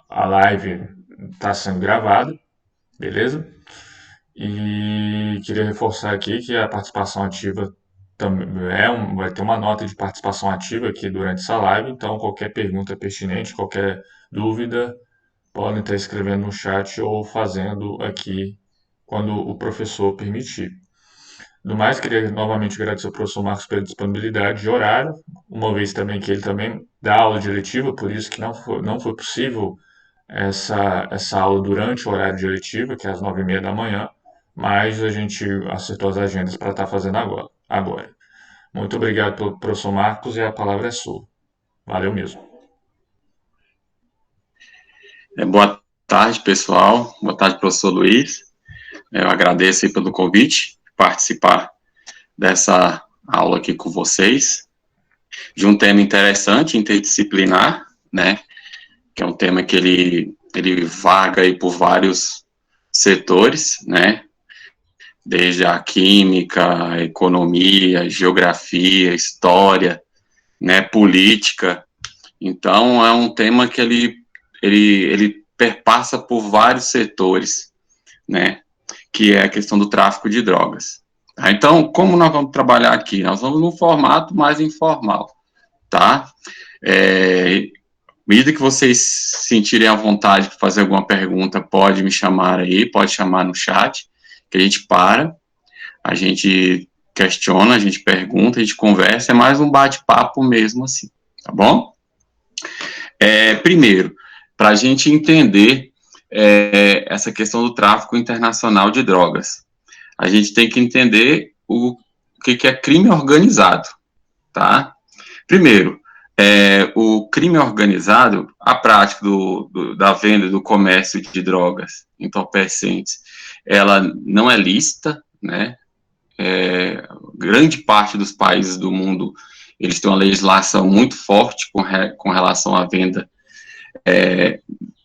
a live está sendo gravada, beleza? E queria reforçar aqui que a participação ativa também vai ter uma nota de participação ativa aqui durante essa live, então qualquer pergunta pertinente, qualquer dúvida, podem estar escrevendo no chat ou fazendo aqui quando o professor permitir. Do mais, queria novamente agradecer ao professor Marcos pela disponibilidade de horário, uma vez também que ele também dá aula de letiva, por isso que não foi possível essa aula durante o horário de letiva, que é às 9h30 da manhã, mas a gente acertou as agendas para estar fazendo agora. Muito obrigado pelo professor Marcos e a palavra é sua. Valeu mesmo. Boa tarde, pessoal. Boa tarde, professor Luiz. Eu agradeço aí pelo convite, participar dessa aula aqui com vocês, de um tema interessante, interdisciplinar, né, que é um tema que ele vaga aí por vários setores, né, desde a química, a economia, geografia, história, né, política. Então, é um tema que ele perpassa por vários setores, né, que é a questão do tráfico de drogas. Tá? Então, como nós vamos trabalhar aqui? Nós vamos num formato mais informal, tá? À medida que vocês sentirem à vontade para fazer alguma pergunta, pode me chamar aí, pode chamar no chat, que a gente para, a gente questiona, a gente pergunta, a gente conversa, é mais um bate-papo mesmo assim, tá bom? Primeiro, para a gente entender essa questão do tráfico internacional de drogas, a gente tem que entender o que é crime organizado, tá? Primeiro, o crime organizado, a prática da venda, do comércio de drogas entorpecentes, ela não é lícita, né? Grande parte dos países do mundo, eles têm uma legislação muito forte com relação à venda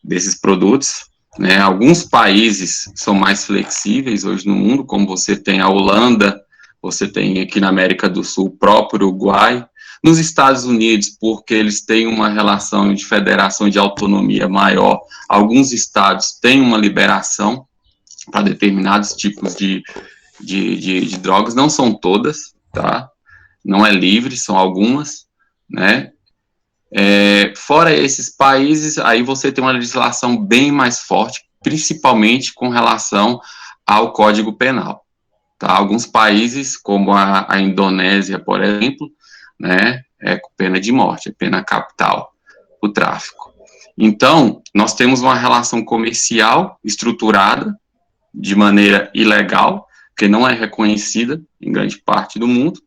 desses produtos, né? Alguns países são mais flexíveis hoje no mundo, como você tem a Holanda, você tem aqui na América do Sul o próprio Uruguai, nos Estados Unidos, porque eles têm uma relação de federação de autonomia maior, alguns estados têm uma liberação para determinados tipos de drogas, não são todas, tá? Não é livre, são algumas, né? Fora esses países, aí você tem uma legislação bem mais forte, principalmente com relação ao Código Penal. Tá? Alguns países, como a Indonésia, por exemplo, né, com pena de morte, é pena capital, o tráfico. Então, nós temos uma relação comercial estruturada de maneira ilegal, que não é reconhecida em grande parte do mundo,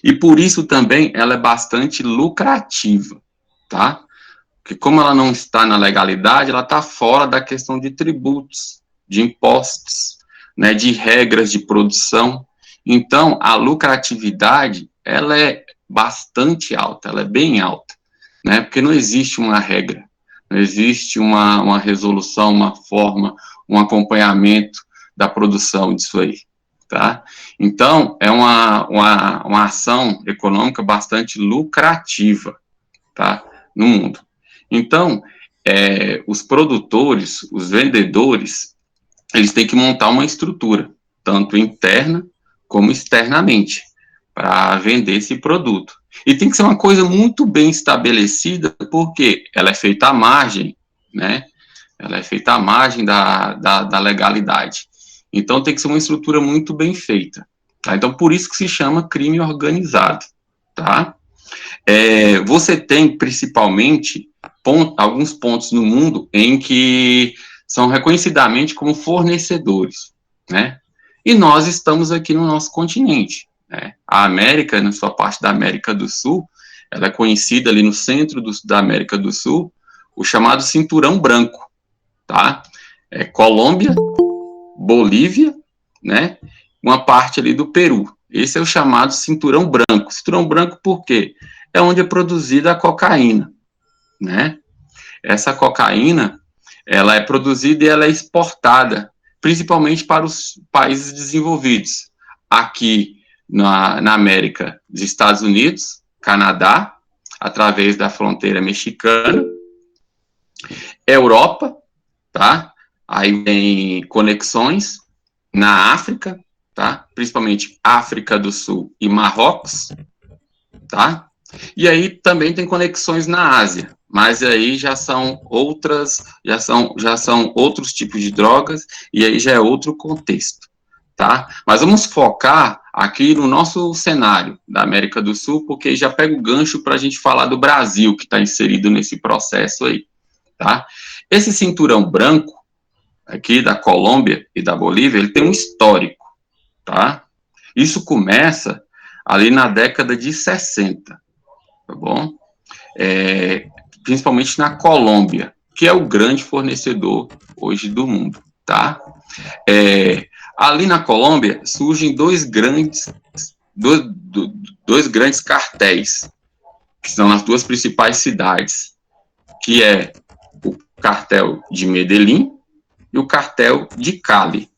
e por isso também ela é bastante lucrativa, tá? Porque como ela não está na legalidade, ela está fora da questão de tributos, de impostos, né, de regras de produção. Então, a lucratividade, ela é bastante alta, ela é bem alta, né? Porque não existe uma regra, não existe uma resolução, uma forma, um acompanhamento da produção disso aí, tá? Então, é uma ação econômica bastante lucrativa, tá? No mundo. Então, os produtores, os vendedores, eles têm que montar uma estrutura, tanto interna como externamente, para vender esse produto. E tem que ser uma coisa muito bem estabelecida, porque ela é feita à margem, né? Ela é feita à margem da legalidade. Então, tem que ser uma estrutura muito bem feita. Tá? Então, por isso que se chama crime organizado, tá? Você tem, principalmente, alguns pontos no mundo em que são reconhecidamente como fornecedores, né? E nós estamos aqui no nosso continente, né? A América, na sua parte da América do Sul, ela é conhecida ali no centro da América do Sul, o chamado Cinturão Branco, tá? Colômbia, Bolívia, né? Uma parte ali do Peru. Esse é o chamado Cinturão Branco. Cinturão Branco por quê? É onde é produzida a cocaína, né? Essa cocaína, ela é produzida e ela é exportada, principalmente para os países desenvolvidos. Aqui na América, dos Estados Unidos, Canadá, através da fronteira mexicana, Europa, tá? Aí tem conexões na África, tá? Principalmente África do Sul e Marrocos, tá? E aí também tem conexões na Ásia, mas aí já são outros tipos de drogas e aí já é outro contexto, tá? Mas vamos focar aqui no nosso cenário da América do Sul, porque já pega o gancho para a gente falar do Brasil, que está inserido nesse processo aí, tá? Esse cinturão branco aqui da Colômbia e da Bolívia, ele tem um histórico, tá? Isso começa ali na década de 60, tá bom? Principalmente na Colômbia, que é o grande fornecedor hoje do mundo, tá? Ali na Colômbia surgem dois grandes cartéis, que são as duas principais cidades, que é o cartel de Medellín e o cartel de Cali,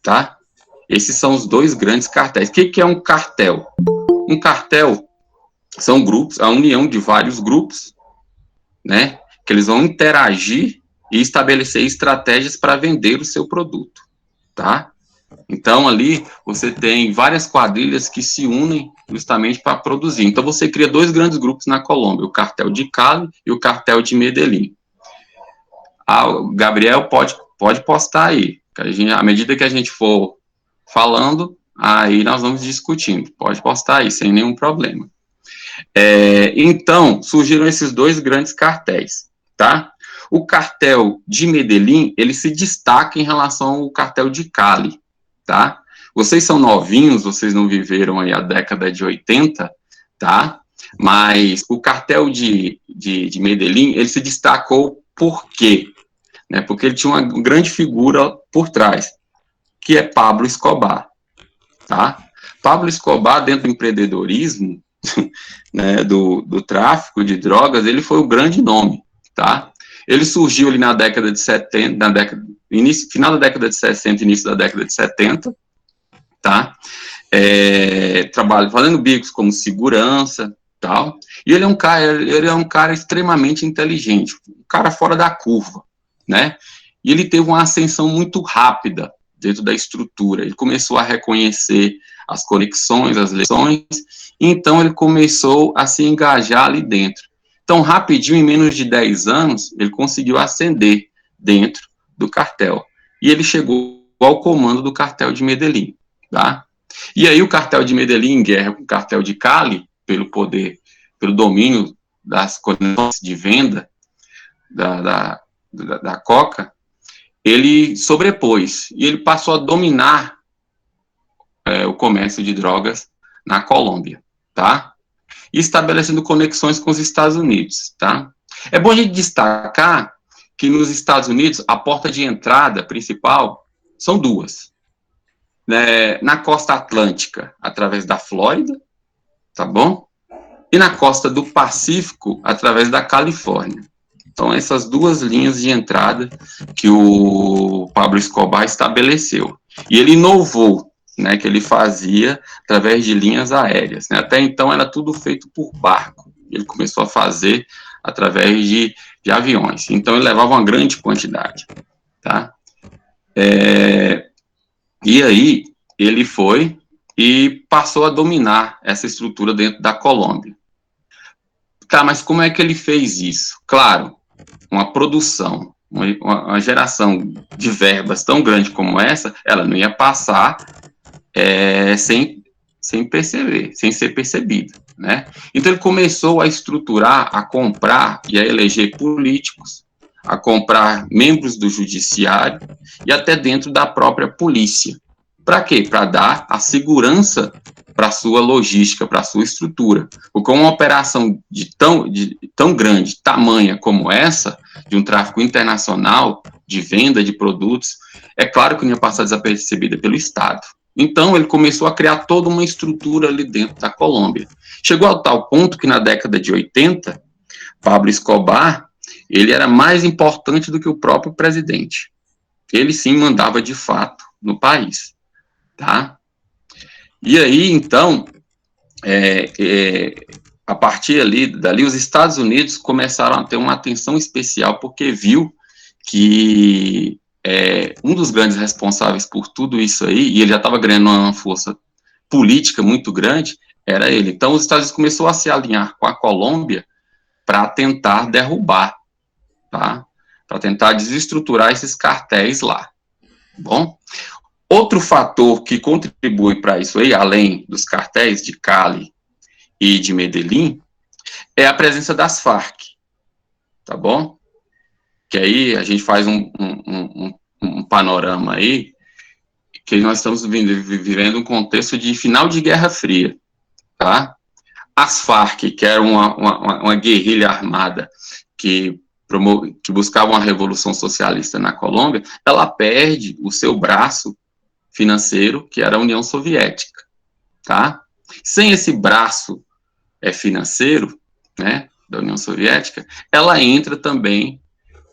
tá? Esses são os dois grandes cartéis. O que é um cartel? Um cartel são grupos, a união de vários grupos, né, que eles vão interagir e estabelecer estratégias para vender o seu produto, tá? Então, ali, você tem várias quadrilhas que se unem justamente para produzir. Então, você cria dois grandes grupos na Colômbia, o cartel de Cali e o cartel de Medellín. O Gabriel pode postar aí. À medida que a gente for falando, aí nós vamos discutindo. Pode postar aí, sem nenhum problema. Então, surgiram esses dois grandes cartéis, tá? O cartel de Medellín, ele se destaca em relação ao cartel de Cali, tá? Vocês são novinhos, vocês não viveram aí a década de 80, tá? Mas o cartel de Medellín, ele se destacou por quê? Porque ele tinha uma grande figura por trás, que é Pablo Escobar, tá? Pablo Escobar, dentro do empreendedorismo, né, do tráfico de drogas, ele foi o grande nome, tá? Ele surgiu ali na década de 70, final da década de 60, início da década de 70, tá? Fazendo bicos como segurança, tal. E ele é um cara extremamente inteligente, um cara fora da curva, né? E ele teve uma ascensão muito rápida dentro da estrutura. Ele começou a reconhecer as conexões, as lições, e então ele começou a se engajar ali dentro. Então, rapidinho, em menos de 10 anos, ele conseguiu ascender dentro do cartel. E ele chegou ao comando do cartel de Medellín, tá? E aí o cartel de Medellín, em guerra com o cartel de Cali, pelo poder, pelo domínio das conexões de venda da coca, ele sobrepôs e ele passou a dominar o comércio de drogas na Colômbia, tá? E estabelecendo conexões com os Estados Unidos, tá? É bom a gente destacar que nos Estados Unidos a porta de entrada principal são duas. Na costa atlântica, através da Flórida, tá bom? E na costa do Pacífico, através da Califórnia. Então, essas duas linhas de entrada que o Pablo Escobar estabeleceu. E ele inovou, né, que ele fazia através de linhas aéreas, né? Até então era tudo feito por barco. Ele começou a fazer através de aviões. Então, ele levava uma grande quantidade, tá? E aí, ele foi e passou a dominar essa estrutura dentro da Colômbia. Tá, mas como é que ele fez isso? Claro, uma produção, uma geração de verbas tão grande como essa, ela não ia passar sem perceber, sem ser percebida, né? Então ele começou a estruturar, a comprar e a eleger políticos, a comprar membros do judiciário e até dentro da própria polícia. Para quê? Para dar a segurança para a sua logística, para a sua estrutura. Porque uma operação de tão grande, tamanha como essa, de um tráfico internacional, de venda de produtos, é claro que não ia passar desapercebida pelo Estado. Então, ele começou a criar toda uma estrutura ali dentro da Colômbia. Chegou ao tal ponto que, na década de 80, Pablo Escobar, ele era mais importante do que o próprio presidente. Ele, sim, mandava de fato no país, tá? E aí, então, a partir dali, os Estados Unidos começaram a ter uma atenção especial, porque viu que um dos grandes responsáveis por tudo isso aí, e ele já estava ganhando uma força política muito grande, era ele. Então, os Estados Unidos começou a se alinhar com a Colômbia para tentar derrubar, tá? Para tentar desestruturar esses cartéis lá. Bom, outro fator que contribui para isso aí, além dos cartéis de Cali e de Medellín, é a presença das Farc, tá bom? Que aí a gente faz um panorama aí, que nós estamos vivendo um contexto de final de Guerra Fria, tá? As Farc, que era uma guerrilha armada que buscava uma revolução socialista na Colômbia, ela perde o seu braço financeiro, que era a União Soviética, tá? Sem esse braço financeiro, né, da União Soviética, ela entra também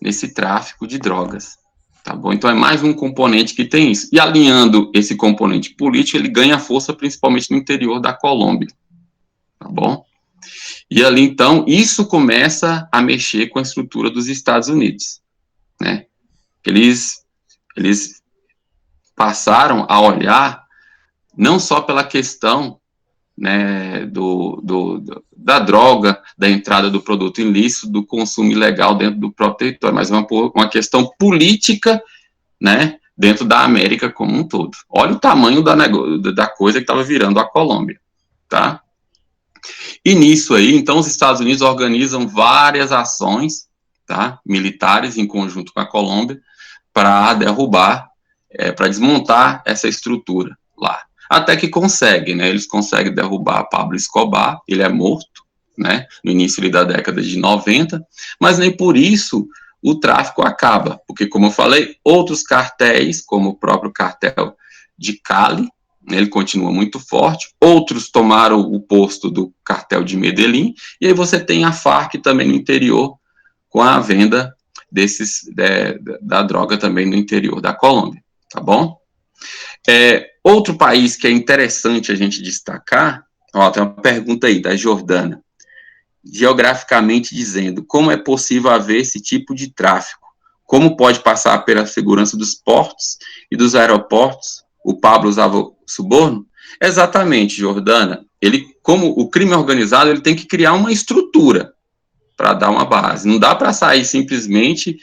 nesse tráfico de drogas, tá bom? Então é mais um componente que tem isso. E alinhando esse componente político, ele ganha força principalmente no interior da Colômbia, tá bom? E ali, então, isso começa a mexer com a estrutura dos Estados Unidos, né? Eles passaram a olhar não só pela questão, né, da droga, da entrada do produto ilícito, do consumo ilegal dentro do próprio território, mas uma questão política, né, dentro da América como um todo. Olha o tamanho da coisa que estava virando a Colômbia, tá? E nisso aí, então, os Estados Unidos organizam várias ações, tá, militares em conjunto com a Colômbia, para derrubar, para desmontar essa estrutura lá. Até que consegue, né, eles conseguem derrubar Pablo Escobar, ele é morto, né, no início da década de 90, mas nem por isso o tráfico acaba, porque, como eu falei, outros cartéis, como o próprio cartel de Cali, ele continua muito forte, outros tomaram o posto do cartel de Medellín, e aí você tem a Farc também no interior, com a venda da droga também no interior da Colômbia, tá bom? Outro país que é interessante a gente destacar, tem uma pergunta aí da Jordana, geograficamente dizendo, como é possível haver esse tipo de tráfico? Como pode passar pela segurança dos portos e dos aeroportos? O Pablo usava suborno? Exatamente, Jordana. Como o crime organizado, ele tem que criar uma estrutura para dar uma base. Não dá para sair simplesmente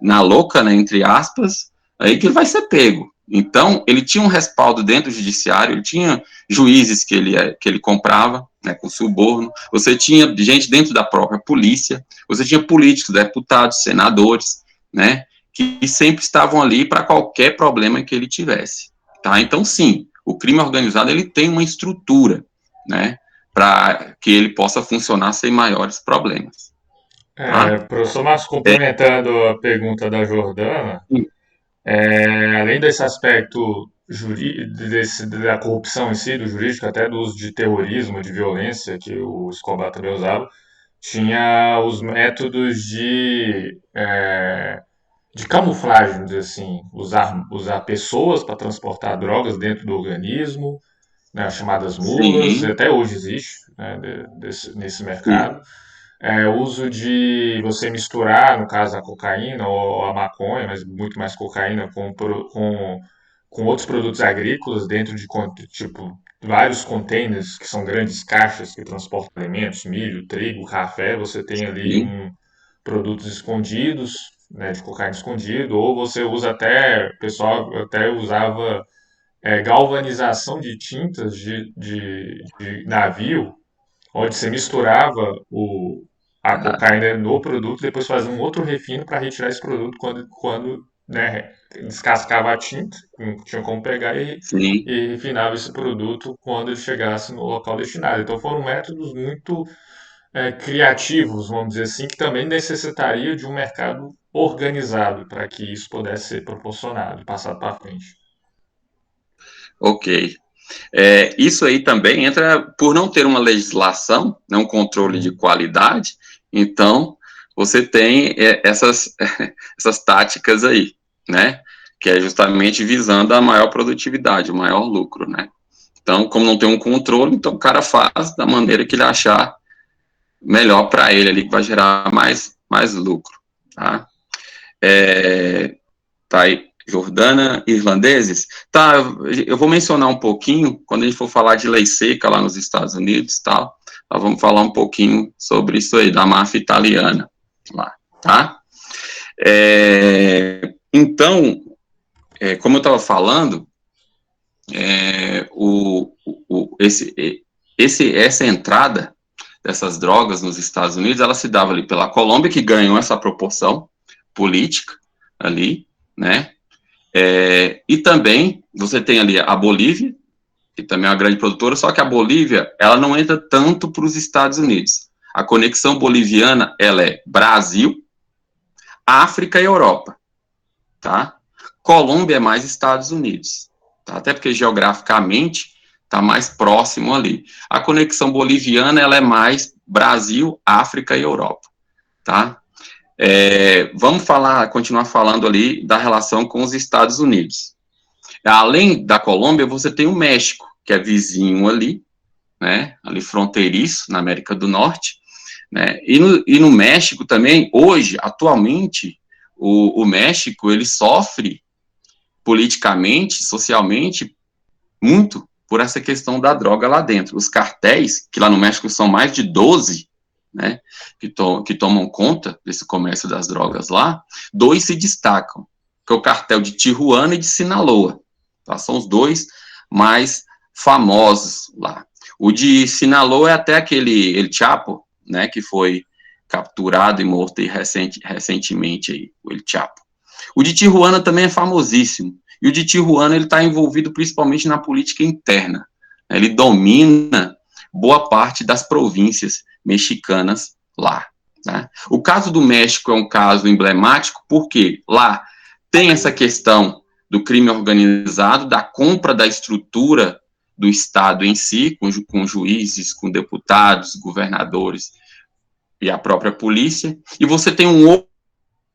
na louca, né, entre aspas, aí que ele vai ser pego. Então, ele tinha um respaldo dentro do judiciário, ele tinha juízes que ele comprava, né, com suborno, você tinha gente dentro da própria polícia, você tinha políticos, deputados, senadores, né, que sempre estavam ali para qualquer problema que ele tivesse, tá? Então, sim, o crime organizado, ele tem uma estrutura, né, para que ele possa funcionar sem maiores problemas. Tá? Professor Márcio, complementando a pergunta da Jordana, além desse aspecto da corrupção em si, do jurídico, até do uso de terrorismo, de violência, que o Escobar também usava, tinha os métodos de camuflagem, vamos dizer assim, usar pessoas para transportar drogas dentro do organismo, né, chamadas mulas, até hoje existe, né, nesse mercado. Uso de você misturar, no caso, a cocaína ou a maconha, mas muito mais cocaína, com outros produtos agrícolas dentro de, tipo, vários containers, que são grandes caixas que transportam alimentos, milho, trigo, café, você tem ali produtos escondidos, né, de cocaína escondido, ou você usa o pessoal até usava galvanização de tintas de navio, onde você misturava a cocaína no produto, depois fazia um outro refino para retirar esse produto quando né, descascava a tinta, não tinha como pegar e refinava esse produto quando ele chegasse no local destinado. Então foram métodos muito criativos, vamos dizer assim, que também necessitaria de um mercado organizado para que isso pudesse ser proporcionado e passado para frente. Ok. Isso aí também entra por não ter uma legislação, né, um controle de qualidade, então você tem essas táticas aí, né, que é justamente visando a maior produtividade, o maior lucro, né. Então, como não tem um controle, então o cara faz da maneira que ele achar melhor para ele ali, que vai gerar mais lucro, tá. Tá aí, Jordânia, irlandeses. Tá, eu vou mencionar um pouquinho, quando a gente for falar de lei seca lá nos Estados Unidos e tal, nós vamos falar um pouquinho sobre isso aí, da máfia italiana lá, tá? Então, como eu estava falando, essa entrada dessas drogas nos Estados Unidos, ela se dava ali pela Colômbia, que ganhou essa proporção política ali, né? E também você tem ali a Bolívia, que também é uma grande produtora, só que a Bolívia, ela não entra tanto para os Estados Unidos. A conexão boliviana, ela é Brasil, África e Europa, tá? Colômbia é mais Estados Unidos, tá? Até porque geograficamente está mais próximo ali. A conexão boliviana, ela é mais Brasil, África e Europa, tá? Vamos continuar falando ali da relação com os Estados Unidos. Além da Colômbia, você tem o México, que é vizinho ali, né, ali fronteiriço, na América do Norte, né, e no México também, hoje, atualmente, o México, ele sofre politicamente, socialmente, muito por essa questão da droga lá dentro. Os cartéis, que lá no México são mais de 12, né, que tomam conta desse comércio das drogas lá, 2 se destacam, que é o cartel de Tijuana e de Sinaloa. Tá? São os 2 mais famosos lá. O de Sinaloa é até aquele El Chapo, né, que foi capturado e morto aí recentemente, aí, o El Chapo. O de Tijuana também é famosíssimo. E o de Tijuana, ele está envolvido principalmente na política interna. Ele domina boa parte das províncias mexicanas lá. Né? O caso do México é um caso emblemático, porque lá tem essa questão do crime organizado, da compra da estrutura do Estado em si, com juízes, com deputados, governadores e a própria polícia, e você tem um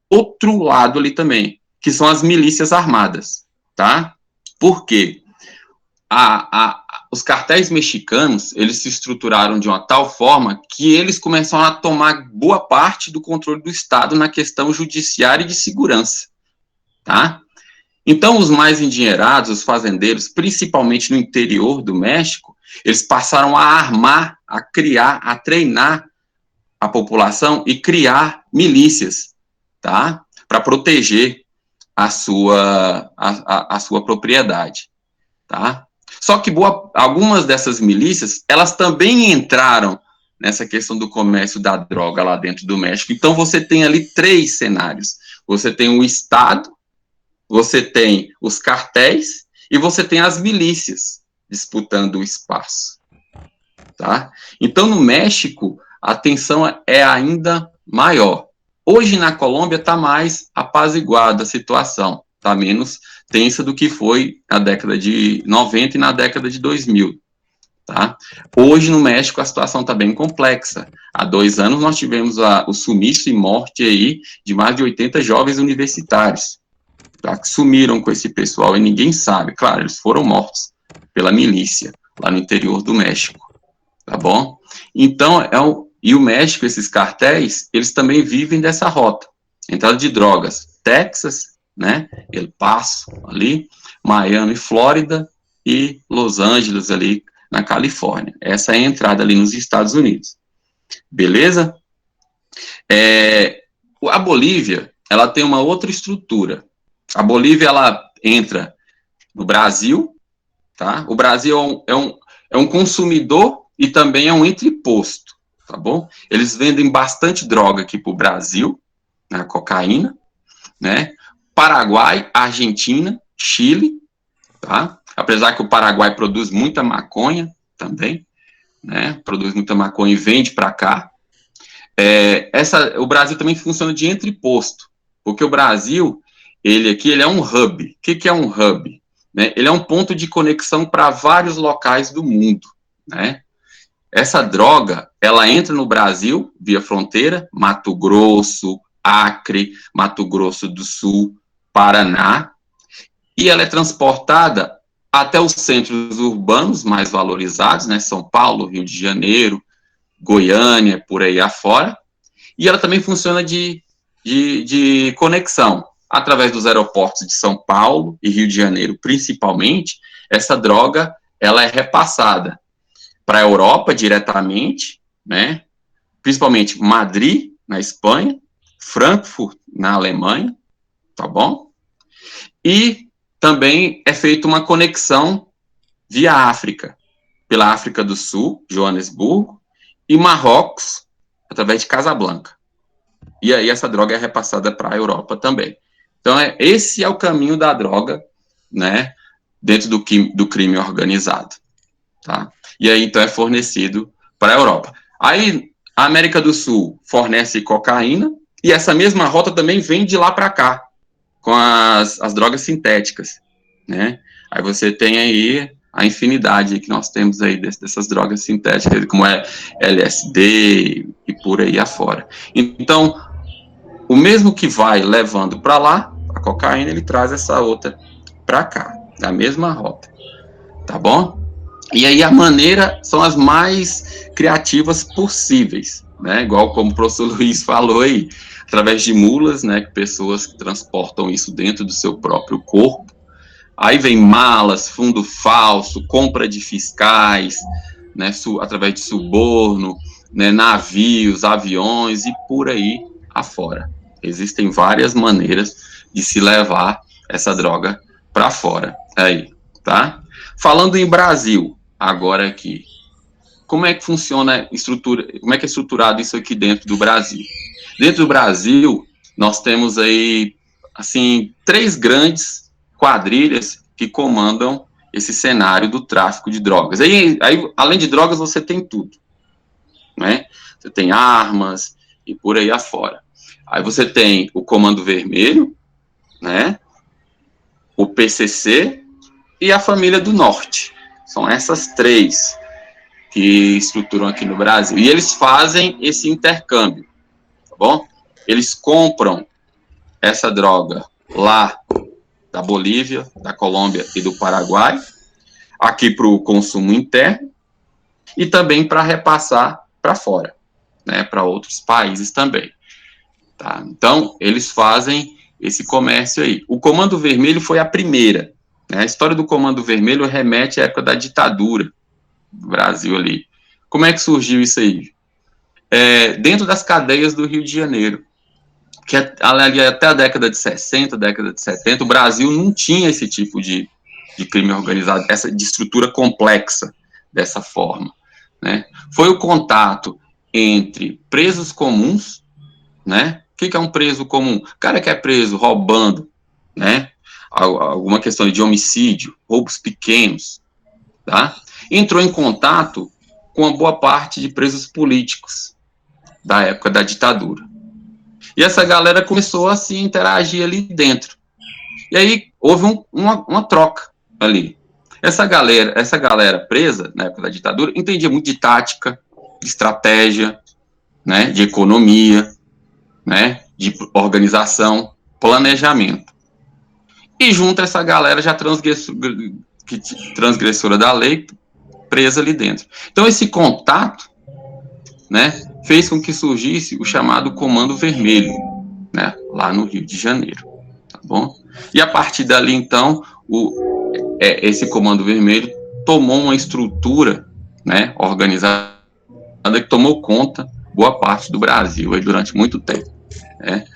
outro lado ali também, que são as milícias armadas, tá? Por quê? Os cartéis mexicanos, eles se estruturaram de uma tal forma que eles começaram a tomar boa parte do controle do Estado na questão judiciária e de segurança, tá? Então, os mais endinheirados, os fazendeiros, principalmente no interior do México, eles passaram a armar, a criar, a treinar a população e criar milícias, tá? Para proteger a sua propriedade, tá? Só que algumas dessas milícias, elas também entraram nessa questão do comércio da droga lá dentro do México. Então, você tem ali 3 cenários. Você tem o Estado, você tem os cartéis e você tem as milícias disputando o espaço, tá? Então, no México, a tensão é ainda maior. Hoje, na Colômbia, está mais apaziguada a situação, está menos tensa do que foi na década de 90 e na década de 2000, tá? Hoje, no México, a situação está bem complexa. Há 2 anos, nós tivemos o sumiço e morte aí de mais de 80 jovens universitários, tá? Que sumiram com esse pessoal e ninguém sabe. Claro, eles foram mortos pela milícia, lá no interior do México, tá bom? Então, e o México, esses cartéis, eles também vivem dessa rota. Entrada de drogas, Texas, né, El Paso, ali, Miami, Flórida, e Los Angeles, ali, na Califórnia. Essa é a entrada ali nos Estados Unidos. Beleza? A Bolívia, ela tem uma outra estrutura. A Bolívia, ela entra no Brasil, tá? O Brasil é um consumidor e também é um entreposto, tá bom? Eles vendem bastante droga aqui para o Brasil, né, cocaína, né? Paraguai, Argentina, Chile, tá? Apesar que o Paraguai produz muita maconha também, né? Produz muita maconha e vende para cá. O Brasil também funciona de entreposto, porque o Brasil, ele é um hub. O que é um hub? Né? Ele é um ponto de conexão para vários locais do mundo, né? Essa droga, ela entra no Brasil via fronteira, Mato Grosso, Acre, Mato Grosso do Sul, Paraná, e ela é transportada até os centros urbanos mais valorizados, né? São Paulo, Rio de Janeiro, Goiânia, por aí afora, e ela também funciona de de conexão. Através dos aeroportos de São Paulo e Rio de Janeiro, principalmente, essa droga ela é repassada para a Europa diretamente, né? Principalmente Madrid, na Espanha, Frankfurt, na Alemanha, tá bom? E também é feita uma conexão via África, pela África do Sul, Joanesburgo, e Marrocos, através de Casablanca. E aí essa droga é repassada para a Europa também. Então, esse é o caminho da droga, né, dentro do crime organizado, tá? E aí, então, é fornecido para a Europa. Aí, a América do Sul fornece cocaína, e essa mesma rota também vem de lá para cá, com as drogas sintéticas, né? Aí você tem aí a infinidade que nós temos aí dessas drogas sintéticas, como é LSD e por aí afora. Então, o mesmo que vai levando para lá, a cocaína, ele traz essa outra para cá, da mesma rota, tá bom? E aí a maneira são as mais criativas possíveis, né? Igual como o professor Luiz falou aí, através de mulas, né? Pessoas que transportam isso dentro do seu próprio corpo. Aí vem malas, fundo falso, compra de fiscais, né? Através de suborno, né? Navios, aviões e por aí afora. Existem várias maneiras de se levar essa droga para fora. Aí, tá? Falando em Brasil, agora aqui, como é que funciona como é que é estruturado isso aqui dentro do Brasil? Dentro do Brasil, nós temos aí, assim, 3 grandes quadrilhas que comandam esse cenário do tráfico de drogas. Aí além de drogas, você tem tudo, né? Você tem armas e por aí afora. Aí você tem o Comando Vermelho, né? O PCC e a Família do Norte. São essas 3 que estruturam aqui no Brasil. E eles fazem esse intercâmbio, tá bom? Eles compram essa droga lá da Bolívia, da Colômbia e do Paraguai, aqui para o consumo interno e também para repassar para fora, né, para outros países também. Tá? Então, eles fazem esse comércio aí. O Comando Vermelho foi a primeira. Né? A história do Comando Vermelho remete à época da ditadura do Brasil ali. Como é que surgiu isso aí? Dentro das cadeias do Rio de Janeiro, que ali até a década de 60, década de 70, o Brasil não tinha esse tipo de crime organizado, de estrutura complexa dessa forma. Né? Foi o contato entre presos comuns, né? O que é um preso comum? O cara que é preso roubando, né? Alguma questão de homicídio, roubos pequenos, tá? Entrou em contato com uma boa parte de presos políticos da época da ditadura. E essa galera começou a se interagir ali dentro. E aí houve uma troca ali. Essa galera presa na época da ditadura entendia muito de tática, de estratégia, né, de economia, né, de organização, planejamento. E junto essa galera já transgressora da lei, presa ali dentro. Então esse contato, né, fez com que surgisse o chamado Comando Vermelho, né, lá no Rio de Janeiro, tá bom? E a partir dali, então, esse Comando Vermelho tomou uma estrutura, né, organizada que tomou conta boa parte do Brasil aí durante muito tempo, né?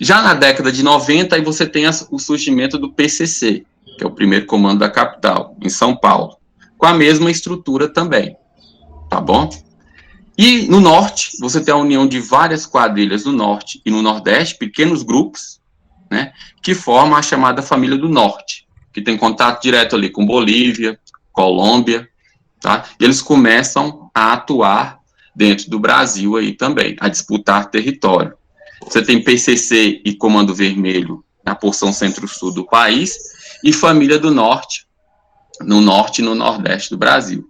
Já na década de 90, aí você tem o surgimento do PCC, que é o primeiro comando da capital, em São Paulo, com a mesma estrutura também, tá bom? E no norte, você tem a união de várias quadrilhas do norte e no nordeste, pequenos grupos, né, que formam a chamada Família do Norte, que tem contato direto ali com Bolívia, Colômbia, tá? E eles começam a atuar dentro do Brasil aí também, a disputar território. Você tem PCC e Comando Vermelho na porção centro-sul do país e Família do Norte, no norte e no nordeste do Brasil.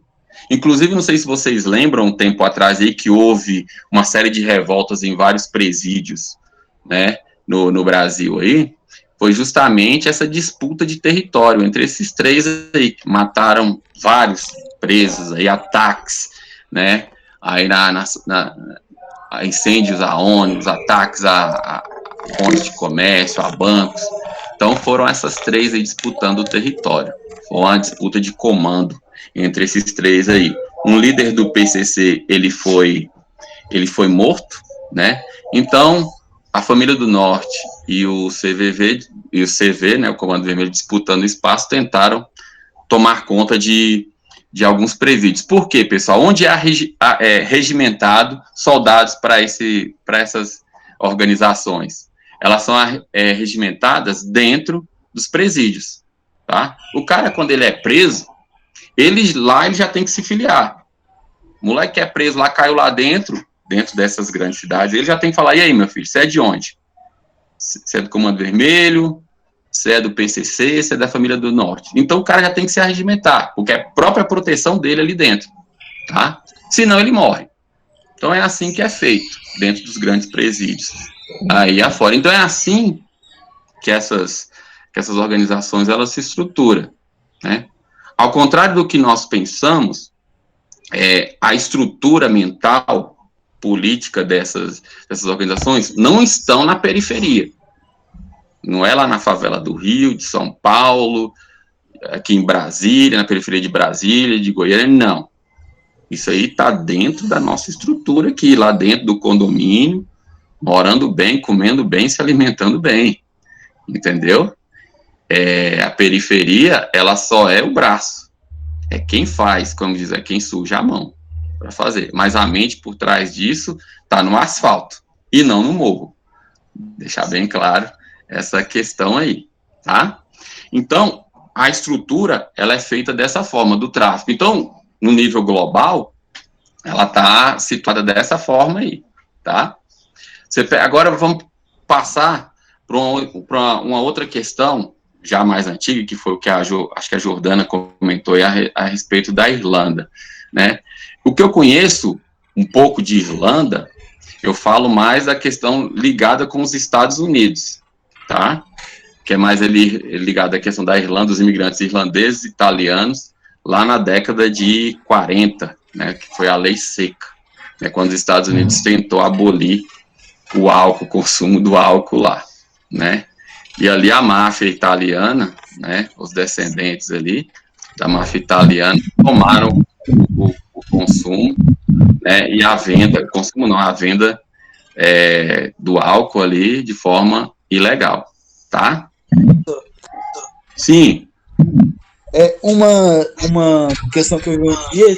Inclusive, não sei se vocês lembram, um tempo atrás aí, que houve uma série de revoltas em vários presídios, né, no Brasil aí, foi justamente essa disputa de território entre esses 3 aí, que mataram vários presos aí, ataques, né, aí incêndios a ônibus, ataques a pontos de comércio, a bancos. Então foram essas três aí disputando o território. Foi uma disputa de comando entre esses três aí. Um líder do PCC, ele foi morto, né? Então, a família do Norte e o CVV, e o CV, né, o Comando Vermelho, disputando espaço, tentaram tomar conta de alguns presídios. Por quê, pessoal? Onde é regimentado soldados para essas organizações? Elas são regimentadas dentro dos presídios, tá? O cara, quando ele é preso, ele já tem que se filiar. O moleque que é preso lá, caiu lá dentro dessas grandes cidades, ele já tem que falar, e aí, meu filho, você é de onde? Você é do Comando Vermelho, você é do PCC, você é da família do Norte. Então o cara já tem que se arregimentar, porque é a própria proteção dele ali dentro, tá? Senão ele morre. Então é assim que é feito, dentro dos grandes presídios. Aí afora. Então é assim que essas organizações, elas se estruturam, né? Ao contrário do que nós pensamos, a estrutura mental, política dessas organizações não estão na periferia. Não é lá na favela do Rio, de São Paulo, aqui em Brasília, na periferia de Brasília, de Goiânia, não. Isso aí está dentro da nossa estrutura aqui, lá dentro do condomínio, morando bem, comendo bem, se alimentando bem, entendeu? A periferia, ela só é o braço. É quem faz, como diz, é quem suja a mão para fazer. Mas a mente por trás disso está no asfalto e não no morro. Deixar bem claro essa questão aí, tá? Então, a estrutura, ela é feita dessa forma, do tráfico. Então, no nível global, ela está situada dessa forma aí, tá? Agora vamos passar para uma outra questão, já mais antiga, que foi o que acho que a Jordana comentou aí a respeito da Irlanda, né? O que eu conheço um pouco de Irlanda, eu falo mais da questão ligada com os Estados Unidos, tá? Que é mais ligado à questão da Irlanda, dos imigrantes irlandeses, italianos, lá na década de 40, né, que foi a lei seca, né, quando os Estados Unidos tentou abolir o álcool, o consumo do álcool lá, né, e ali a máfia italiana, né, os descendentes ali da máfia italiana tomaram o consumo, né, e a venda, consumo não, a venda do álcool ali de forma ilegal, tá? Sim. Uma questão que eu vi é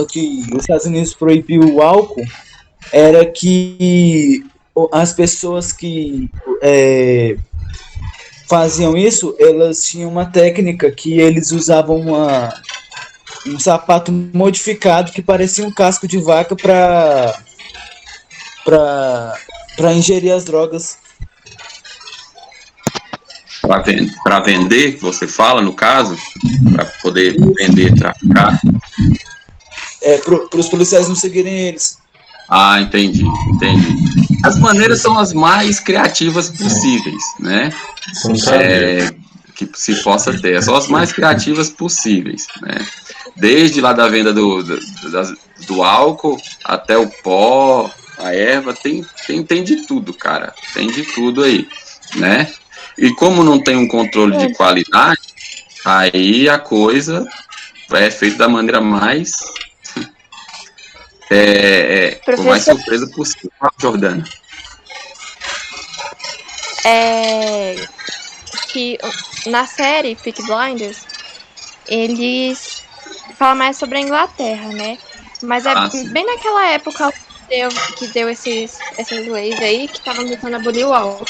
que os Estados Unidos proibiu o álcool era que as pessoas que faziam isso, elas tinham uma técnica que eles usavam um sapato modificado que parecia um casco de vaca para ingerir as drogas. Para vender, que você fala, no caso, para poder vender, traficar. Para os policiais não seguirem eles. Ah, entendi. As maneiras são as mais criativas possíveis, né? Que se possa ter, são as mais criativas possíveis, né? Desde lá da venda do álcool até o pó, a erva, tem de tudo, cara. Tem de tudo aí, né? E como não tem um controle de qualidade, aí a coisa é feita da maneira mais com mais surpresa possível. Jordana. Que na série Peaky Blinders, eles falam mais sobre a Inglaterra, né? Mas bem naquela época que deu essas leis aí que estavam tentando abolir o álcool.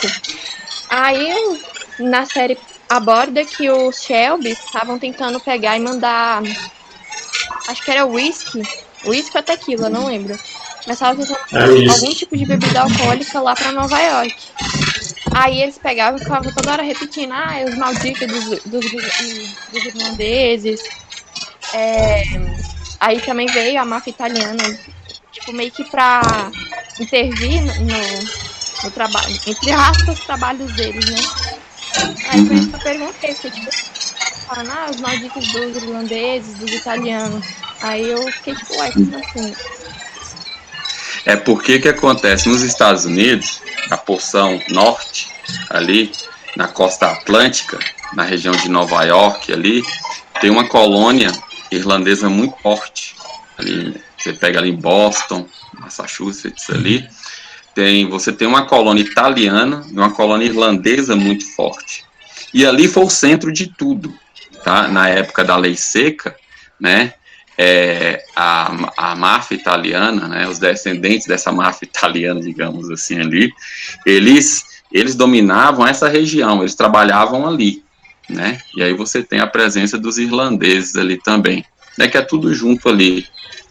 Aí, na série, aborda que os Shelby estavam tentando pegar e mandar, acho que era whisky ou tequila, não lembro. Mas estavam tentando algum tipo de bebida alcoólica lá para Nova York. Aí eles pegavam e ficavam toda hora repetindo, os malditos dos irlandeses. Aí também veio a máfia italiana, tipo, meio que pra intervir no trabalho, entre aspas, trabalhos deles, né? Aí por isso que eu perguntei, porque, tipo, falando, os malditos dos irlandeses, dos italianos. Aí eu fiquei tipo, como assim? É porque que acontece nos Estados Unidos, na porção norte, ali na costa atlântica, na região de Nova York, ali, tem uma colônia irlandesa muito forte. Ali, você pega ali em Boston, Massachusetts, ali, você tem uma colônia italiana e uma colônia irlandesa muito forte. E ali foi o centro de tudo, tá? Na época da lei seca, né? A máfia italiana, né, os descendentes dessa máfia italiana, digamos assim, ali, eles dominavam essa região, eles trabalhavam ali, né, e aí você tem a presença dos irlandeses ali também, né, que é tudo junto ali,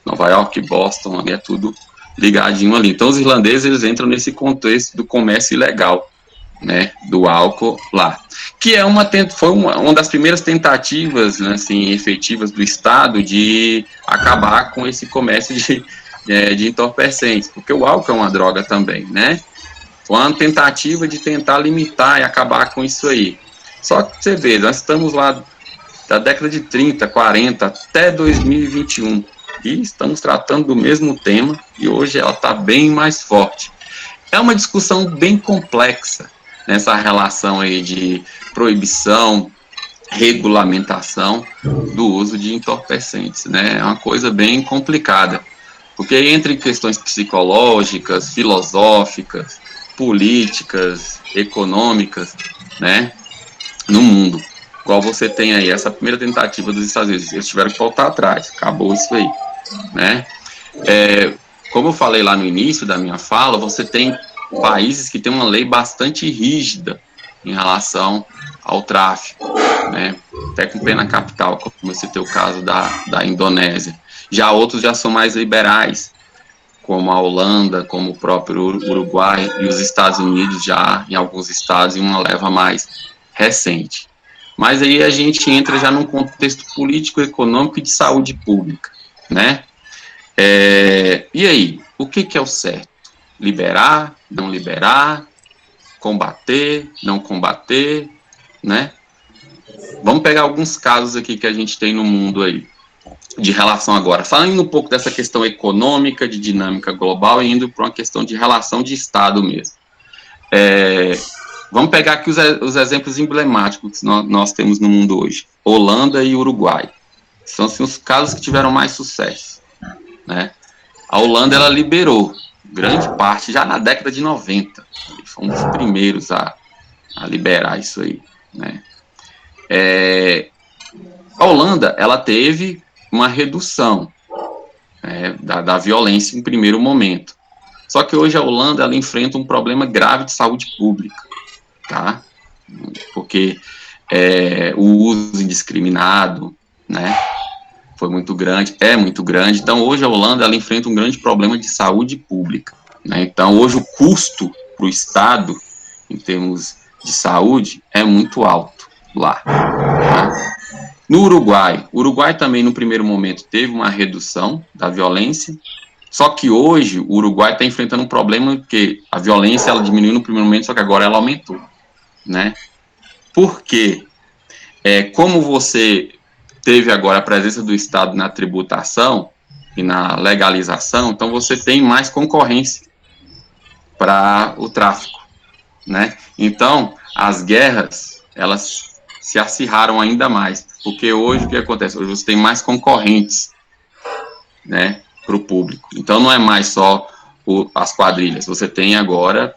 Nova York, Boston, ali é tudo ligadinho ali. Então os irlandeses, eles entram nesse contexto do comércio ilegal, né, do álcool lá, que foi uma das primeiras tentativas, né, assim, efetivas do Estado de acabar com esse comércio de entorpecentes, porque o álcool é uma droga também, né, foi uma tentativa de tentar limitar e acabar com isso aí. Só que você vê, nós estamos lá da década de 30, 40 até 2021, e estamos tratando do mesmo tema, e hoje ela está bem mais forte. É uma discussão bem complexa, nessa relação aí de proibição, regulamentação do uso de entorpecentes, né? É uma coisa bem complicada, porque entre questões psicológicas, filosóficas, políticas, econômicas, né, no mundo, igual você tem aí essa primeira tentativa dos Estados Unidos, eles tiveram que voltar atrás, acabou isso aí, né? Como eu falei lá no início da minha fala, você tem países que têm uma lei bastante rígida em relação ao tráfico, né? Até com pena capital, como você tem o caso da Indonésia. Já outros já são mais liberais, como a Holanda, como o próprio Uruguai e os Estados Unidos já, em alguns estados, em uma leva mais recente. Mas aí a gente entra já num contexto político, econômico e de saúde pública, né? E aí, o que é o certo? Liberar, não liberar, combater, não combater, né? Vamos pegar alguns casos aqui que a gente tem no mundo aí, de relação agora, falando um pouco dessa questão econômica, de dinâmica global, e indo para uma questão de relação de Estado mesmo. Vamos pegar aqui os exemplos emblemáticos que nós temos no mundo hoje, Holanda e Uruguai. São assim, os casos que tiveram mais sucesso, né? A Holanda, ela liberou grande parte, já na década de 90. Foi um dos primeiros a liberar isso aí, né? A Holanda, ela teve uma redução, né, da violência em primeiro momento. Só que hoje a Holanda, ela enfrenta um problema grave de saúde pública, tá? Porque o uso indiscriminado, né, foi muito grande, é muito grande. Então, hoje a Holanda, ela enfrenta um grande problema de saúde pública, né? Então, hoje o custo para o Estado, em termos de saúde, é muito alto lá, tá? No Uruguai também, no primeiro momento, teve uma redução da violência, só que hoje o Uruguai está enfrentando um problema que a violência, ela diminuiu no primeiro momento, só que agora ela aumentou, né? Por quê? Como você teve agora a presença do Estado na tributação e na legalização, então você tem mais concorrência para o tráfico, né? Então, as guerras, elas se acirraram ainda mais, porque hoje o que acontece? Hoje você tem mais concorrentes, né, para o público. Então, não é mais só as quadrilhas, você tem agora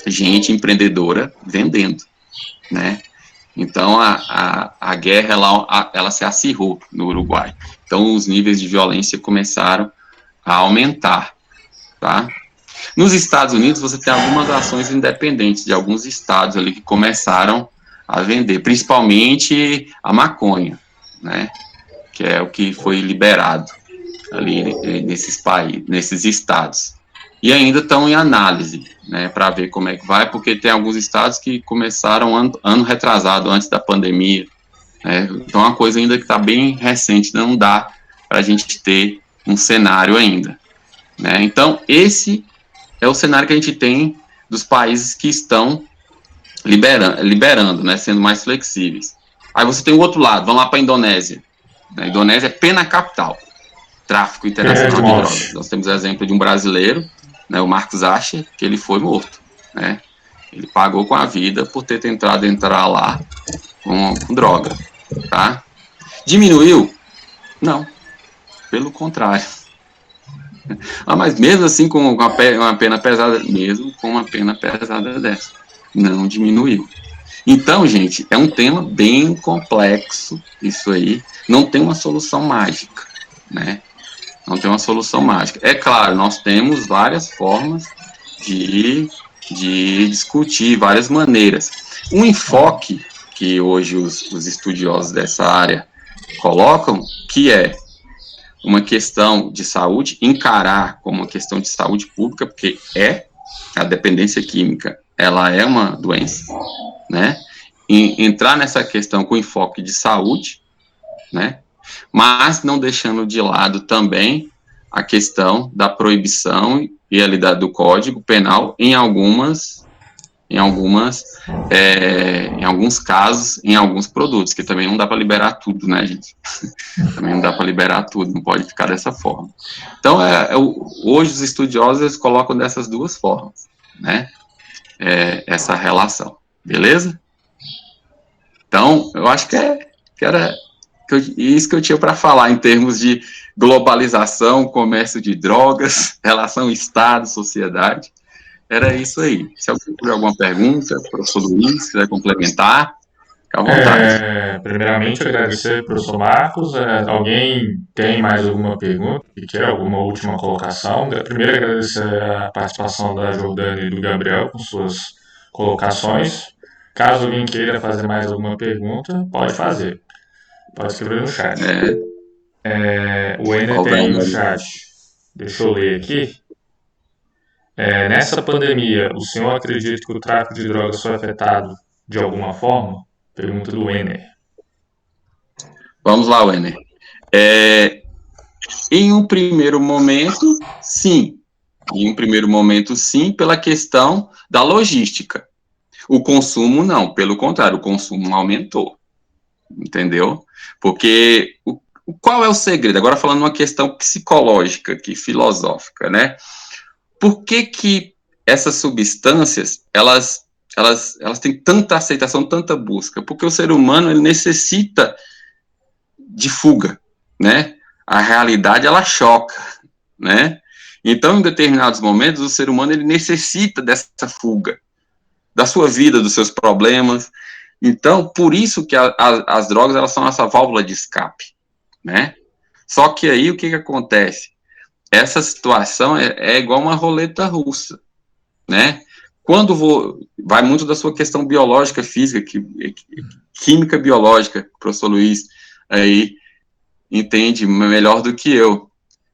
gente empreendedora vendendo, né? Então, a guerra, ela se acirrou no Uruguai. Então, os níveis de violência começaram a aumentar, tá? Nos Estados Unidos, você tem algumas ações independentes de alguns estados ali que começaram a vender, principalmente a maconha, né? Que é o que foi liberado ali nesses estados. E ainda estão em análise, né, para ver como é que vai, porque tem alguns estados que começaram ano retrasado, antes da pandemia, né, então é uma coisa ainda que está bem recente, não dá para a gente ter um cenário ainda, né, então esse é o cenário que a gente tem dos países que estão liberando, né, sendo mais flexíveis. Aí você tem o outro lado, vamos lá para a Indonésia. A Indonésia é pena capital, tráfico internacional de drogas. Nós temos o exemplo de um brasileiro né, o Marcos acha que ele foi morto, né? Ele pagou com a vida por ter tentado entrar lá com droga, tá? Diminuiu? Não, pelo contrário. Mas mesmo assim, com uma pena pesada, mesmo com uma pena pesada dessa, não diminuiu. Então, gente, é um tema bem complexo, isso aí. Não tem uma solução mágica, né? Não tem uma solução mágica. É claro, nós temos várias formas de discutir, várias maneiras. Um enfoque que hoje os estudiosos dessa área colocam, que é uma questão de saúde, encarar como uma questão de saúde pública, porque a dependência química, ela é uma doença, né? E entrar nessa questão com enfoque de saúde, né? Mas não deixando de lado também a questão da proibição e a do Código Penal em alguns casos, em alguns produtos, que também não dá para liberar tudo, né, gente? Também não dá para liberar tudo, não pode ficar dessa forma. Então, hoje os estudiosos colocam dessas duas formas, né? Essa relação, beleza? Então, eu acho que era isso que eu tinha para falar em termos de globalização, comércio de drogas, relação Estado, sociedade. Era isso aí. Se alguém tiver alguma pergunta, professor Luiz, quiser complementar, fica à vontade. Primeiramente, agradecer ao professor Marcos. Alguém tem mais alguma pergunta? Que quer alguma última colocação? Primeiro, agradecer a participação da Jordânia e do Gabriel com suas colocações. Caso alguém queira fazer mais alguma pergunta, pode fazer. Pode escrever no chat. O Ener tem aí no chat. Deixa eu ler aqui. Nessa pandemia, o senhor acredita que o tráfico de drogas foi afetado de alguma forma? Pergunta do Ener. Vamos lá, Wenner. Em um primeiro momento, sim. Em um primeiro momento, sim, pela questão da logística. O consumo, não. Pelo contrário, o consumo aumentou. Entendeu? Porque qual é o segredo? Agora falando uma questão psicológica aqui, filosófica, né? Por que essas substâncias, elas têm tanta aceitação, tanta busca? Porque o ser humano, ele necessita de fuga, né? A realidade, ela choca, né? Então, em determinados momentos, o ser humano, ele necessita dessa fuga, da sua vida, dos seus problemas. Então, por isso que as drogas, elas são essa válvula de escape, né? Só que aí, o que acontece? Essa situação é igual uma roleta russa, né? Quando vai muito da sua questão biológica, física, química biológica, o professor Luiz aí entende melhor do que eu.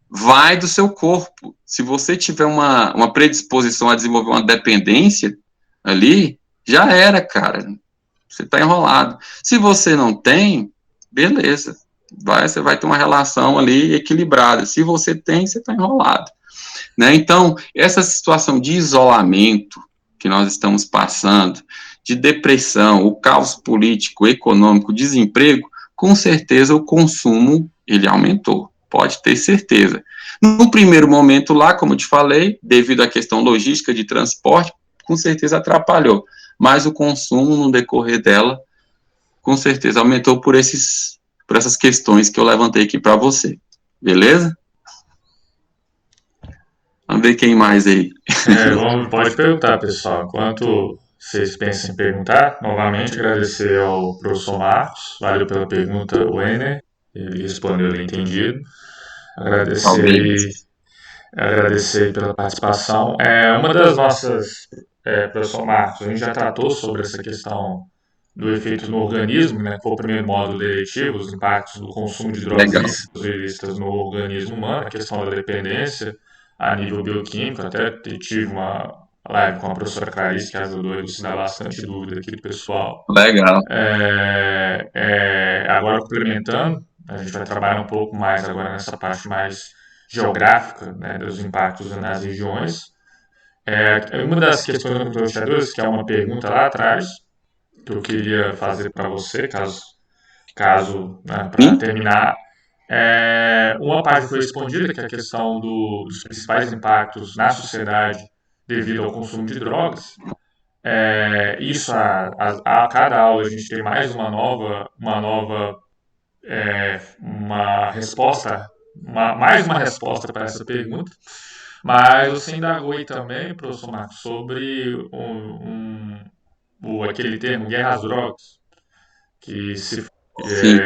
Vai do seu corpo. Se você tiver uma predisposição a desenvolver uma dependência ali, já era, cara. Você está enrolado. Se você não tem, beleza. Você vai ter uma relação ali equilibrada. Se você tem, você está enrolado. Né? Então, essa situação de isolamento que nós estamos passando, de depressão, o caos político, econômico, desemprego, com certeza o consumo ele aumentou. Pode ter certeza. No primeiro momento lá, como eu te falei, devido à questão logística de transporte, com certeza atrapalhou. Mas o consumo no decorrer dela, com certeza aumentou por essas questões que eu levantei aqui para você. Beleza? Vamos ver quem mais aí. Pode perguntar, pessoal. Enquanto vocês pensam em perguntar, novamente agradecer ao professor Marcos. Valeu pela pergunta, o Ener. Ele respondeu, ele entendido. Agradecer pela participação. Uma das nossas, professor Marcos, a gente já tratou sobre essa questão do efeito no organismo, né, que foi o primeiro módulo diretivo, os impactos do consumo de drogas ilícitas no organismo humano, a questão da dependência a nível bioquímico. Até tive uma live com a professora Clarice, que ajudou a elucidar bastante dúvida aqui do pessoal. Legal. Agora, complementando, a gente vai trabalhar um pouco mais agora nessa parte mais geográfica, né, dos impactos nas regiões. Uma das questões do Controle que é uma pergunta lá atrás, que eu queria fazer para você, caso né, para terminar, Uma parte foi respondida, que é a questão dos principais impactos na sociedade devido ao consumo de drogas. Isso, a cada aula a gente tem mais uma resposta, mais uma resposta para essa pergunta. Mas você indagou aí também, professor Marcos, sobre aquele termo guerra às drogas, que se Sim,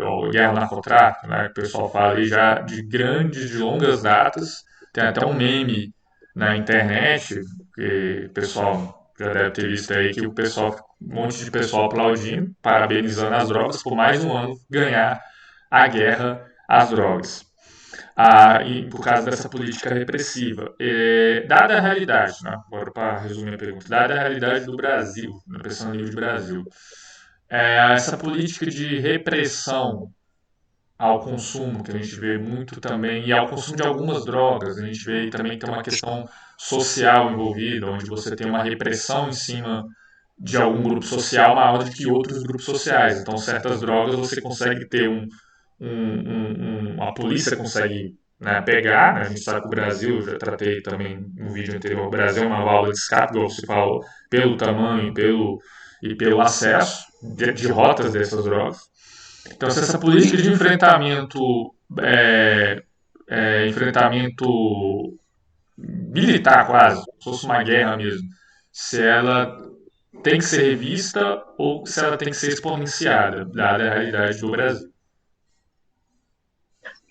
ou guerra ao narcotráfico, né? Que o pessoal fala aí já de longas datas. Tem até um meme na internet, que o pessoal já deve ter visto aí, que um monte de pessoal aplaudindo, parabenizando as drogas por mais um ano ganhar a guerra às drogas. E por causa dessa política repressiva. Dada a realidade, né? Agora para resumir a pergunta, dada a realidade do Brasil, pensando no nível de Brasil, essa política de repressão ao consumo, que a gente vê muito também, e ao consumo de algumas drogas, a gente vê também que tem uma questão social envolvida, onde você tem uma repressão em cima de algum grupo social maior do que outros grupos sociais. Então, certas drogas você consegue ter a polícia consegue, né, pegar, né, a gente sabe que o Brasil, já tratei também no vídeo anterior, o Brasil é uma válvula de escape, como você falou, pelo tamanho e pelo acesso de rotas dessas drogas. Então, se essa política de enfrentamento militar quase, se fosse uma guerra mesmo, se ela tem que ser revista ou se ela tem que ser exponenciada, dada a realidade do Brasil.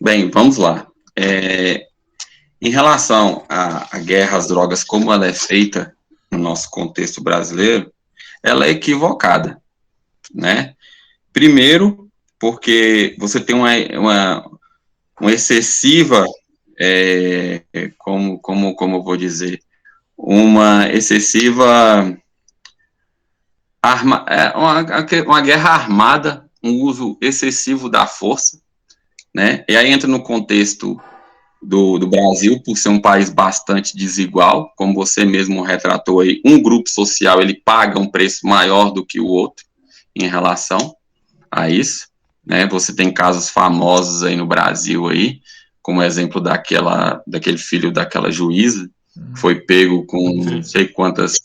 bem, vamos lá. Em relação à guerra às drogas, como ela é feita no nosso contexto brasileiro, ela é equivocada, né? Primeiro, porque você tem uma excessiva, como eu vou dizer, uma excessiva uma guerra armada, um uso excessivo da força, né? E aí entra no contexto do Brasil, por ser um país bastante desigual, como você mesmo retratou aí, um grupo social ele paga um preço maior do que o outro em relação a isso, né? Você tem casos famosos aí no Brasil aí, como exemplo daquele filho daquela juíza, foi pego com não sei quantas,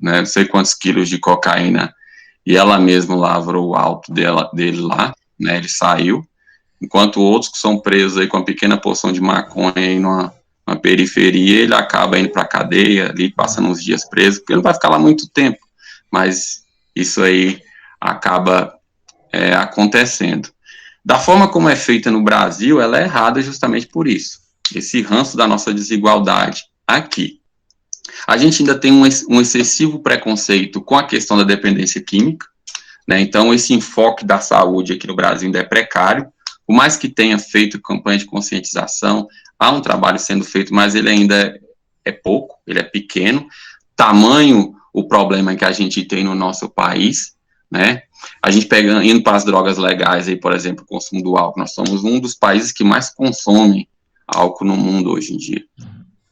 né, não sei quantos quilos de cocaína e ela mesma lavrou o auto dele lá, né? Ele saiu, enquanto outros que são presos aí com uma pequena porção de maconha aí numa periferia, ele acaba indo para a cadeia ali, passando uns dias preso, porque ele não vai ficar lá muito tempo, mas isso aí acaba acontecendo. Da forma como é feita no Brasil, ela é errada justamente por isso, esse ranço da nossa desigualdade aqui. A gente ainda tem um excessivo preconceito com a questão da dependência química, né? Então esse enfoque da saúde aqui no Brasil ainda é precário, por mais que tenha feito campanha de conscientização, há um trabalho sendo feito, mas ele ainda é pouco, ele é pequeno, tamanho o problema que a gente tem no nosso país, né? A gente indo para as drogas legais, aí, por exemplo, o consumo do álcool, nós somos um dos países que mais consomem álcool no mundo hoje em dia,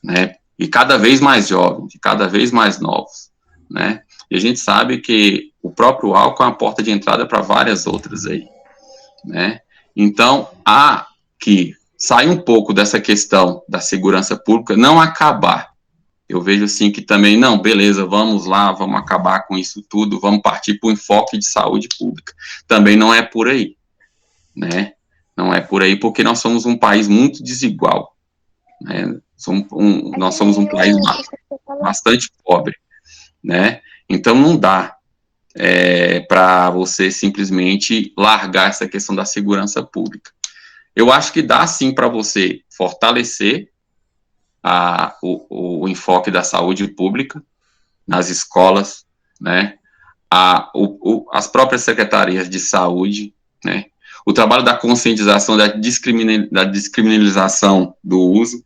né? E cada vez mais jovens, e cada vez mais novos, né? E a gente sabe que o próprio álcool é uma porta de entrada para várias outras aí, né? Então, há que sair um pouco dessa questão da segurança pública, não acabar. Eu vejo assim que também, não, beleza, vamos lá, vamos acabar com isso tudo, vamos partir para o enfoque de saúde pública. Também não é por aí, né? Não é por aí, porque nós somos um país muito desigual, né? Nós somos um país bastante pobre, né? Então não dá para você simplesmente largar essa questão da segurança pública. Eu acho que dá sim para você fortalecer o enfoque da saúde pública nas escolas, né? As próprias secretarias de saúde, né? O trabalho da conscientização, da descriminalização do uso,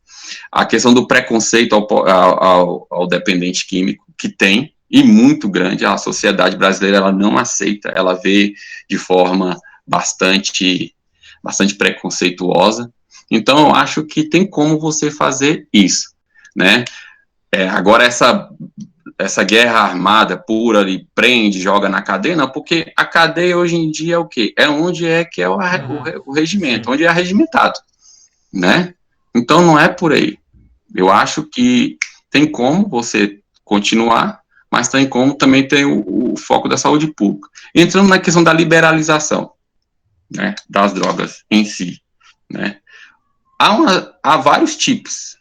a questão do preconceito ao dependente químico, que tem, e muito grande, a sociedade brasileira ela não aceita, ela vê de forma bastante preconceituosa. Então, eu acho que tem como você fazer isso, né? Agora, essa guerra armada pura ali, prende, joga na cadeia, não, porque a cadeia hoje em dia é o quê? É onde é que é o regimento, onde é regimentado, né? Então não é por aí. Eu acho que tem como você continuar, mas tem como também ter o foco da saúde pública. Entrando na questão da liberalização, né, das drogas em si, né? Há vários tipos,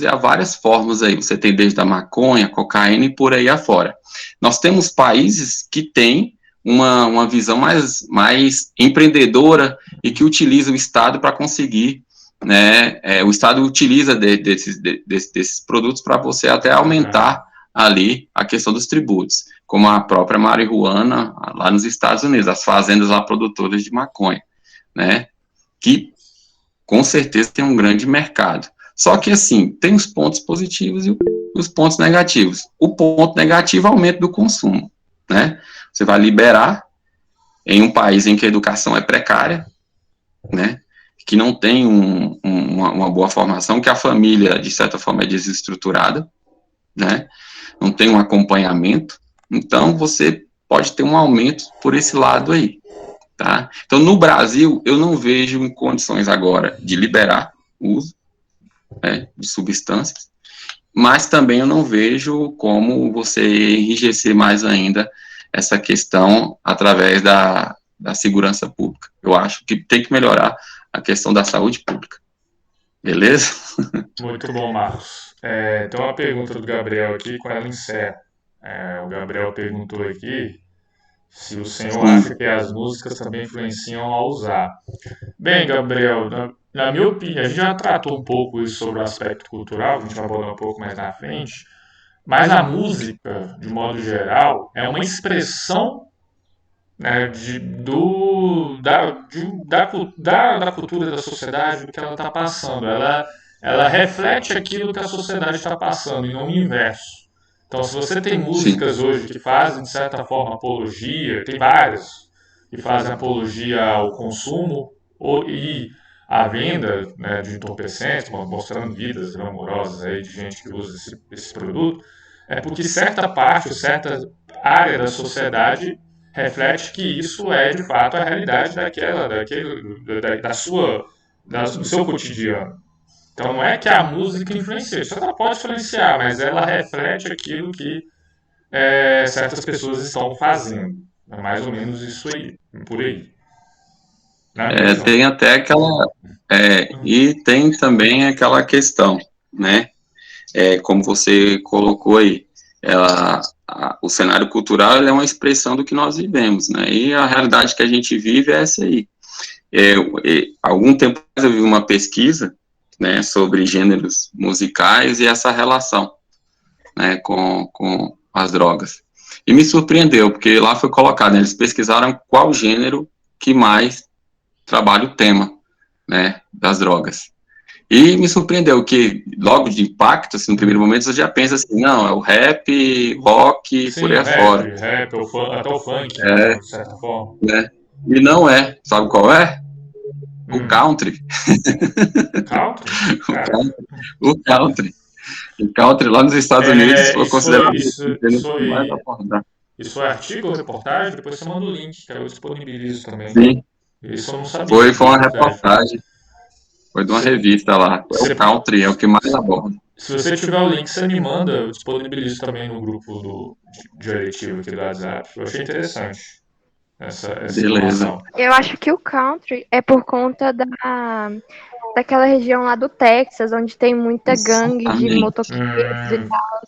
e há várias formas aí. Você tem desde a maconha, cocaína e por aí afora. Nós temos países que têm uma visão mais empreendedora e que utiliza o Estado para conseguir, né, o Estado utiliza desses produtos para você até aumentar ali a questão dos tributos, como a própria marihuana lá nos Estados Unidos, as fazendas lá produtoras de maconha, né, que com certeza tem um grande mercado. Só que, assim, tem os pontos positivos e os pontos negativos. O ponto negativo é o aumento do consumo, né? Você vai liberar em um país em que a educação é precária, né? Que não tem uma boa formação, que a família, de certa forma, é desestruturada, né? Não tem um acompanhamento. Então, você pode ter um aumento por esse lado aí, tá? Então, no Brasil, eu não vejo em condições agora de liberar o uso, né, de substâncias, mas também eu não vejo como você enrijecer mais ainda essa questão através da segurança pública. Eu acho que tem que melhorar a questão da saúde pública. Beleza? Muito bom, Marcos. Tem uma pergunta do Gabriel aqui, com ela encerra. O Gabriel perguntou aqui se o senhor acha que as músicas também influenciam ao usar. Bem, Gabriel, na minha opinião, a gente já tratou um pouco isso sobre o aspecto cultural, a gente vai abordar um pouco mais na frente, mas a música, de modo geral, é uma expressão, né, da cultura da sociedade, do que ela está passando. Ela reflete aquilo que a sociedade está passando, e não o inverso. Então, se você tem músicas hoje que fazem, de certa forma, apologia, tem várias que fazem apologia ao consumo e à venda, né, de entorpecentes, mostrando vidas glamurosas aí de gente que usa esse produto, é porque certa parte, certa área da sociedade reflete que isso é de fato a realidade do seu cotidiano. Então não é que a música influencia, isso ela pode influenciar, mas ela reflete aquilo que certas pessoas estão fazendo. É mais ou menos isso aí, por aí. Tem até aquela. E tem também aquela questão, né? Como você colocou aí, o cenário cultural é uma expressão do que nós vivemos, né? E a realidade que a gente vive é essa aí. Algum tempo atrás eu vi uma pesquisa, né, sobre gêneros musicais e essa relação, né, com as drogas. E me surpreendeu, porque lá foi colocado, né, eles pesquisaram qual gênero que mais trabalha o tema, né, das drogas. E me surpreendeu que, logo de impacto, assim, no primeiro momento, você já pensa assim, não, é o rap, rock, Sim, por aí afora. Rap, até o funk, né, de certa forma. Né? E não é. Sabe qual é? O country. Country? O country. O country lá nos Estados Unidos foi considerado o mais abordado. Isso foi artigo ou reportagem? Depois você manda o link, que eu disponibilizo também. Sim. Isso eu não sabia. Foi uma reportagem. Foi de uma revista lá. O country é o que mais aborda. Se você tiver o link, você me manda, eu disponibilizo também no grupo de eletivo aqui do WhatsApp. Eu achei interessante essa informação. Eu acho que o country é por conta daquela região lá do Texas, onde tem muita gangue de motoqueiros e tal.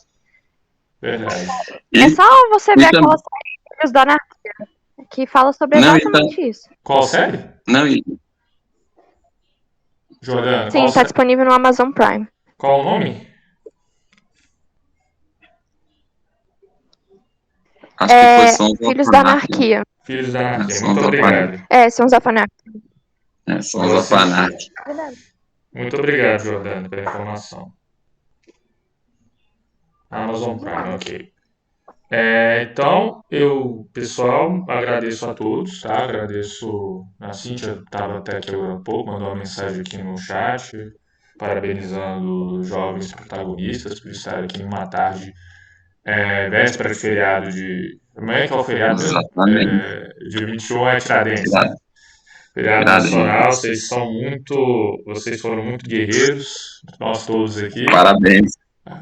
Verdade. É só você ver aquela série Filhos da Anarquia, que fala sobre exatamente isso. Qual série? Jordana, sim, está disponível no Amazon Prime. Qual o nome? Acho que foi Sons Filhos da Anarquia. Filhos da Anarquia, muito obrigado. Sons of Anarchy. Sons of Anarchy. Muito obrigado, Jordana, pela informação. Amazon Prime, ok. Então, pessoal, agradeço a todos, tá? Agradeço, a Cíntia estava até aqui há pouco, mandou uma mensagem aqui no chat, parabenizando os jovens protagonistas por estar aqui numa tarde véspera de feriado de... Amanhã que é o feriado mesmo? Exatamente. Dia 21 é Tiradentes, né? Tirado, Feriado tirado nacional, isso. vocês foram muito guerreiros, nós todos aqui. Parabéns.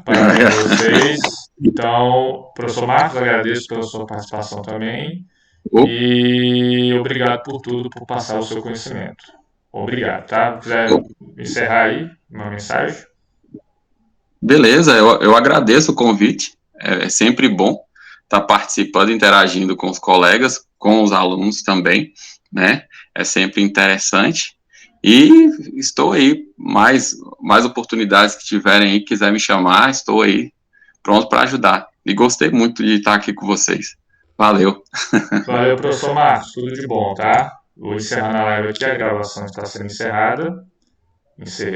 Parabéns a vocês. Então, professor Marcos, agradeço pela sua participação também. E obrigado por tudo, por passar o seu conhecimento. Obrigado, tá? Quiser encerrar aí uma mensagem? Beleza, eu agradeço o convite. É sempre bom estar participando, interagindo com os colegas, com os alunos também, né? É sempre interessante. E estou aí, mais oportunidades que tiverem aí, quiser me chamar, estou aí pronto para ajudar. E gostei muito de estar aqui com vocês. Valeu. Valeu, professor Marcos. Tudo de bom, tá? Vou encerrar a live aqui, a gravação está sendo encerrada. Encerrei.